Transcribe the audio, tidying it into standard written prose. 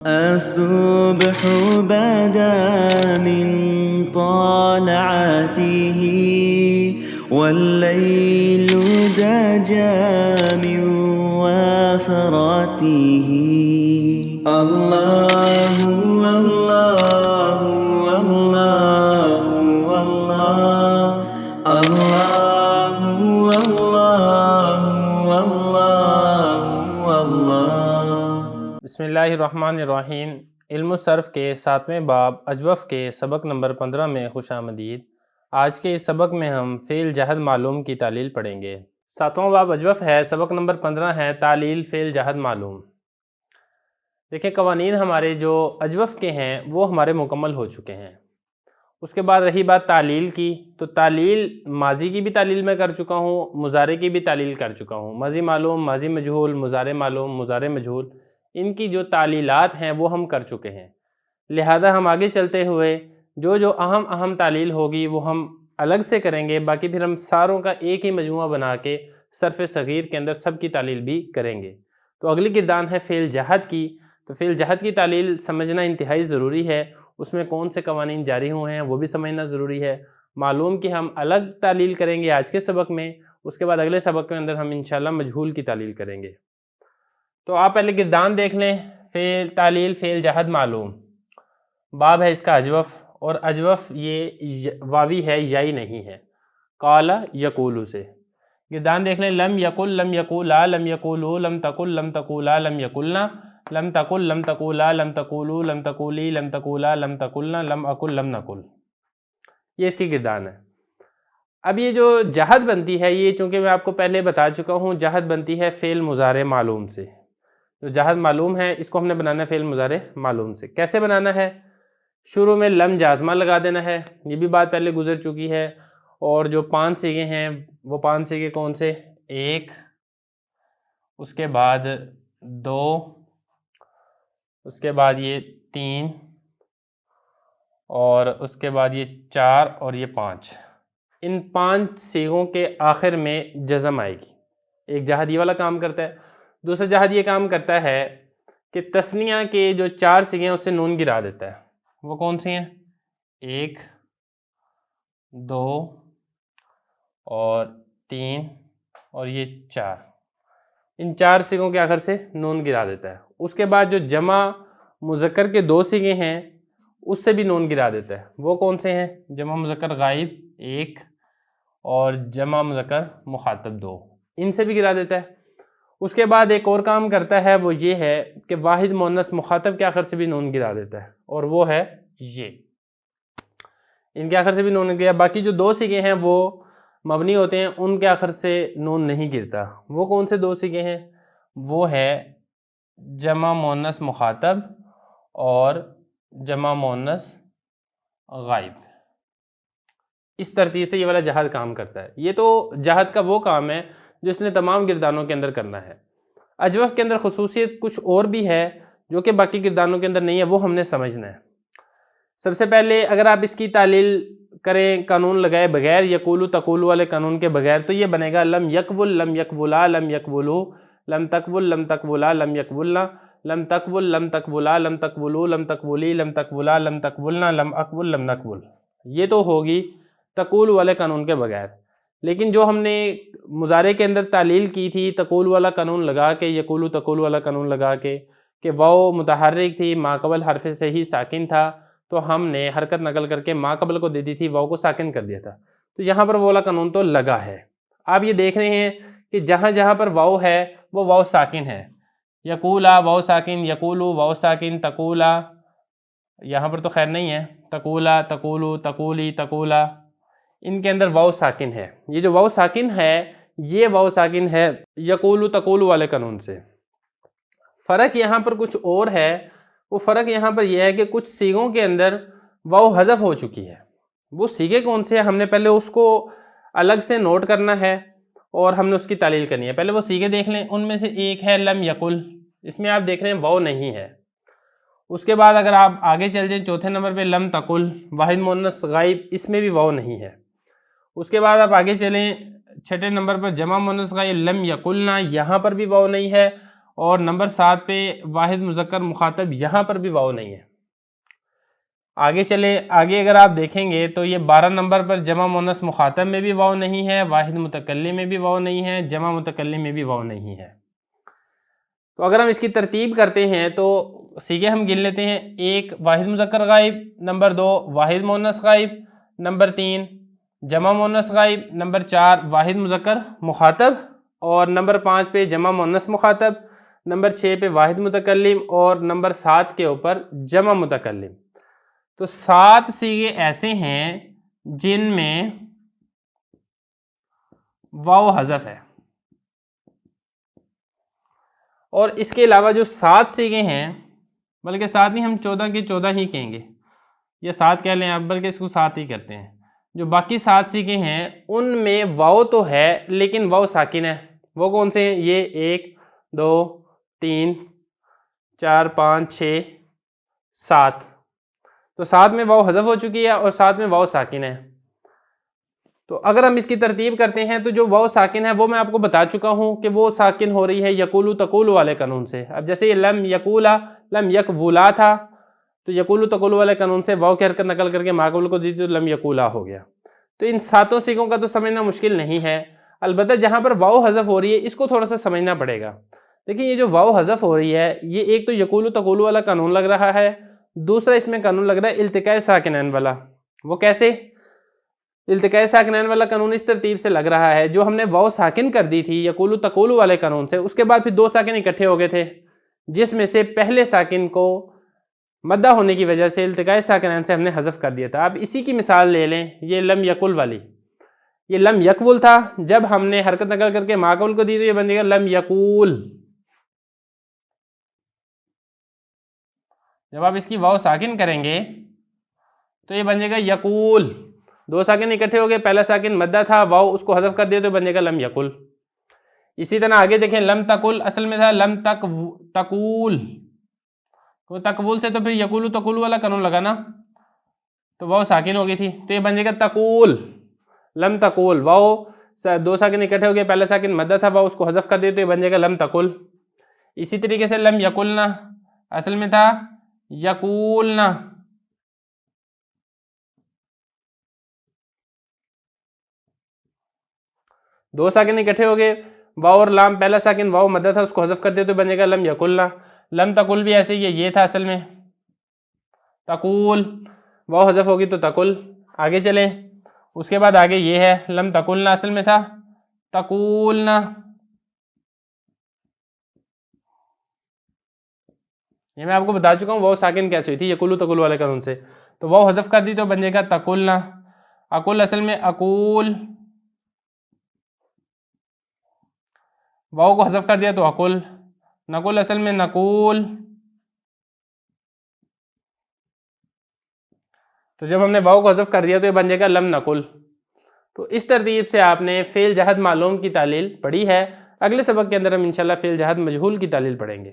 الصبح بدا من طالعته والليل دجى من وفراته الله الله الله الله الله الله الله. بسم اللہ الرحمن الرحیم. علم الصرف کے 7ویں باب اجوف کے سبق نمبر 15 میں خوش آمدید. آج کے اس سبق میں ہم فعل جہد معلوم کی تعلیل پڑھیں گے. 7واں باب اجوف ہے، سبق نمبر 15 ہے تعلیل فعل جہد معلوم. دیکھیں قوانین ہمارے جو اجوف کے ہیں وہ ہمارے مکمل ہو چکے ہیں. اس کے بعد رہی بات تعلیل کی، تو تعلیل ماضی کی بھی تعلیل میں کر چکا ہوں، مضارع کی بھی تعلیل کر چکا ہوں. ماضی معلوم، ماضی مجہول، مضارع معلوم، مضارع مجہول، ان کی جو تعلیلات ہیں وہ ہم کر چکے ہیں. لہذا ہم آگے چلتے ہوئے جو اہم تعلیل ہوگی وہ ہم الگ سے کریں گے، باقی پھر ہم ساروں کا ایک ہی مجموعہ بنا کے صرف صغیر کے اندر سب کی تعلیل بھی کریں گے. تو اگلی گردان ہے فعل جہد کی. تو فعل جہد کی تعلیل سمجھنا انتہائی ضروری ہے. اس میں کون سے قوانین جاری ہوئے ہیں وہ بھی سمجھنا ضروری ہے. معلوم کہ ہم الگ تعلیل کریں گے آج کے سبق میں، اس کے بعد اگلے سبق کے اندر ہم انشاءاللہ مجہول کی تعلیل کریں گے. تو آپ پہلے گردان دیکھ لیں. تعلیل فعل جہد معلوم، باب ہے اس کا اجوف، اور اجوف یہ واوی ہے، یائی نہیں ہے. قال یقول سے گردان دیکھ لیں. لم یقل، لم یقولا، لم یقولو، لم تقل، لم تقولا، لم یقلنا، لم تقل، لم تقولا، لم تقولو، لم تقولی، لم تقولا، لم تقلنا، لم اقل، لم نقل. یہ اس کی گردان ہے. اب یہ جو جہد بنتی ہے، یہ چونکہ میں آپ کو پہلے بتا چکا ہوں، جہد بنتی ہے فعل مضارع معلوم سے. جو جہد معلوم ہے اس کو ہم نے بنانا ہے فعل مضارع معلوم سے. کیسے بنانا ہے؟ شروع میں لم جازمہ لگا دینا ہے، یہ بھی بات پہلے گزر چکی ہے. اور جو 5 صیغے ہیں وہ 5 صیغے کون سے؟ 1، اس کے بعد 2، اس کے بعد یہ 3، اور اس کے بعد یہ 4 اور یہ 5. ان 5 صیغوں کے آخر میں جزم آئے گی. ایک جہد یہ والا کام کرتا ہے. دوسرا جہد یہ کام کرتا ہے کہ تثنیہ کے جو 4 صیغے ہیں اس سے نون گرا دیتا ہے. وہ کون سی ہیں؟ 1، 2 اور 3 اور یہ 4. ان 4 صیغوں کے آخر سے نون گرا دیتا ہے. اس کے بعد جو جمع مذکر کے 2 صیغے ہیں اس سے بھی نون گرا دیتا ہے. وہ کون سے ہیں؟ جمع مذکر غائب 1 اور جمع مذکر مخاطب 2، ان سے بھی گرا دیتا ہے. اس کے بعد ایک اور کام کرتا ہے، وہ یہ ہے کہ واحد مؤنث مخاطب کے آخر سے بھی نون گرا دیتا ہے، اور وہ ہے یہ. ان کے آخر سے بھی نون گرا. باقی جو 2 صیغے ہیں وہ مبنی ہوتے ہیں، ان کے آخر سے نون نہیں گرتا. وہ کون سے 2 صیغے ہیں؟ وہ ہے جمع مؤنث مخاطب اور جمع مؤنث غائب. اس ترتیب سے یہ والا جہد کام کرتا ہے. یہ تو جہد کا وہ کام ہے جس نے تمام گردانوں کے اندر کرنا ہے. اجوف کے اندر خصوصیت کچھ اور بھی ہے جو کہ باقی گردانوں کے اندر نہیں ہے، وہ ہم نے سمجھنا ہے. سب سے پہلے اگر آپ اس کی تعلیل کریں قانون لگائے بغیر، یقولو تقولو والے قانون کے بغیر، تو یہ بنے گا لم یقبل، لم یقبلا، لم یقبلو، لم تقبل، لم تقبلا، لم یقبلنا، لم تقبل، لم تقبلا، لم تقبلو، لم تقبلی، لم تقبلا، لم تقبلنا، لم اقبل، لم نقبل. یہ تو ہوگی تقول والے قانون کے بغیر. لیکن جو ہم نے مضارع کے اندر تعلیل کی تھی تقول والا قانون لگا کے، یقولو تقول والا قانون لگا کے، کہ واو متحرک تھی، ما قبل حرف سے ہی ساکن تھا، تو ہم نے حرکت نقل کر کے ما قبل کو دے دی تھی، واو کو ساکن کر دیا تھا. تو یہاں پر وہ والا قانون تو لگا ہے. آپ یہ دیکھ رہے ہیں کہ جہاں جہاں پر واو ہے وہ واو ساکن ہے. یقولا واو ساکن، یقولو واو ساکن، تقولا یہاں پر تو خیر نہیں ہے، تقولا، تقولو، تقولی، تقولا، ان کے اندر واو ساکن ہے. یہ جو واو ساکن ہے یہ واو ساکن ہے یقولو تقولو والے قانون سے. فرق یہاں پر کچھ اور ہے. وہ فرق یہاں پر یہ ہے کہ کچھ صیغوں کے اندر واو حذف ہو چکی ہے. وہ صیغے کون سے ہیں ہم نے پہلے اس کو الگ سے نوٹ کرنا ہے اور ہم نے اس کی تعلیل کرنی ہے. پہلے وہ صیغے دیکھ لیں. ان میں سے ایک ہے لم یقل، اس میں آپ دیکھ رہے ہیں واو نہیں ہے. اس کے بعد اگر آپ آگے چل جائیں چوتھے نمبر پہ لم تقل، واحد مؤنث غائب، اس میں بھی واو نہیں ہے. اس کے بعد آپ آگے چلیں چھٹے نمبر پر جمع مؤنث غائب لم یقلنا، یہاں پر بھی واو نہیں ہے. اور نمبر 7 پہ واحد مذکر مخاطب، یہاں پر بھی واو نہیں ہے۔ آگے چلیں، آگے اگر آپ دیکھیں گے تو یہ 12 نمبر پر جمع مؤنث مخاطب میں بھی واو نہیں ہے، واحد متکلم میں بھی واو نہیں ہے، جمع متکلم میں بھی واو نہیں ہے۔ تو اگر ہم اس کی ترتیب کرتے ہیں تو صیغے ہم گن لیتے ہیں، 1 واحد مذکر غائب، نمبر 2 واحد مؤنث غائب، نمبر 3 جمع مؤنث غائب، نمبر 4 واحد مذکر مخاطب، اور نمبر 5 پہ جمع مؤنث مخاطب، نمبر 6 پہ واحد متکلم، اور نمبر 7 کے اوپر جمع متکلم۔ تو 7 صیغے ایسے ہیں جن میں واو حذف ہے، اور اس کے علاوہ جو 7 صیغے ہیں، بلکہ 7 نہیں، ہم 14 کے 14 ہی کہیں گے، یا 7 کہہ لیں آپ، بلکہ اس کو 7 ہی کرتے ہیں۔ جو باقی 7 صیغے ہیں ان میں واو تو ہے لیکن واو ساکن ہے۔ وہ کون سے ہیں؟ یہ 1 2 3 4 5 6 7۔ تو 7 میں واو حذف ہو چکی ہے اور 7 میں واو ساکن ہے۔ تو اگر ہم اس کی ترتیب کرتے ہیں تو جو واو ساکن ہے وہ میں آپ کو بتا چکا ہوں کہ وہ ساکن ہو رہی ہے یقولو تقولو والے قانون سے۔ اب جیسے یہ لم یقولا لم یقولا تھا، تو یقولو تقولو والے قانون سے واو کی حرکت نقل کر کے ماقبل کو دی تو لم یقولا ہو گیا۔ تو ان 7 صیغوں کا تو سمجھنا مشکل نہیں ہے، البتہ جہاں پر واو حذف ہو رہی ہے اس کو تھوڑا سا سمجھنا پڑے گا۔ دیکھیں یہ جو واو حذف ہو رہی ہے، یہ ایک تو یقولو تقولو والا قانون لگ رہا ہے، دوسرا اس میں قانون لگ رہا ہے التقاء ساکنین والا۔ وہ کیسے؟ التقاء ساکنین والا قانون اس ترتیب سے لگ رہا ہے، جو ہم نے واو ساکن کر دی تھی یقولو تقولو والے قانون سے، اس کے بعد پھر 2 ساکن اکٹھے ہو گئے تھے، جس میں سے پہلے ساکن کو مدہ ہونے کی وجہ سے التقاء ساکنین سے ہم نے حذف کر دیا تھا۔ اب اسی کی مثال لے لیں، یہ لم یقل والی، یہ لم یقول تھا، جب ہم نے حرکت نقل کر کے ماقبل کو دی تو یہ بن جائے گا لم یقول۔ جب آپ اس کی واو ساکن کریں گے تو یہ بن جائے گا یقول، 2 ساکن اکٹھے ہو گئے، پہلا ساکن مدہ تھا، واو اس کو حذف کر دیا تو بن جائے گا لم یقل۔ اسی طرح آگے دیکھیں، لم تقل اصل میں تھا لم تقول، تو تقول سے تو پھر یقولو تقولو والا قانون لگا نا، تو واو ساکن ہو گئی تھی، تو یہ بن جائے گا تقول، لم تقول، واو 2 ساکن اکٹھے ہو گئے، پہلا ساکن مدہ تھا، واو اس کو حذف کر دیا تو یہ بن جائے گا لم تقل۔ اسی طریقے سے لم یقلنا اصل میں تھا یقولنا، دو ساکن اکٹھے ہو گئے، واو اور لام، پہلا ساکن واو مدہ تھا اس کو حذف کر دیا تو بنے گا لم یقلنا۔ لم تقل بھی ایسے ہی ہے، یہ تھا اصل میں تقول، واو حذف ہوگی تو تقل۔ آگے چلیں، اس کے بعد آگے یہ ہے لم تقلنا اصل میں تھا تقولنا، یہ میں آپ کو بتا چکا ہوں واو ساکن کیسے ہوئی تھی یقولو تقول والے قانون سے، تو واو حذف کر دی تو بن جائے گا تقولنا۔ اقول اصل میں اقول، واو کو حذف کر دیا تو اقول۔ نقول اصل میں نقول، تو جب ہم نے واو کو حذف کر دیا تو یہ بن جائے گا لم نقل۔ تو اس ترتیب سے آپ نے فعل جہد معلوم کی تعلیل پڑھی ہے۔ اگلے سبق کے اندر ہم انشاءاللہ فعل جہد مجہول کی تعلیل پڑھیں گے۔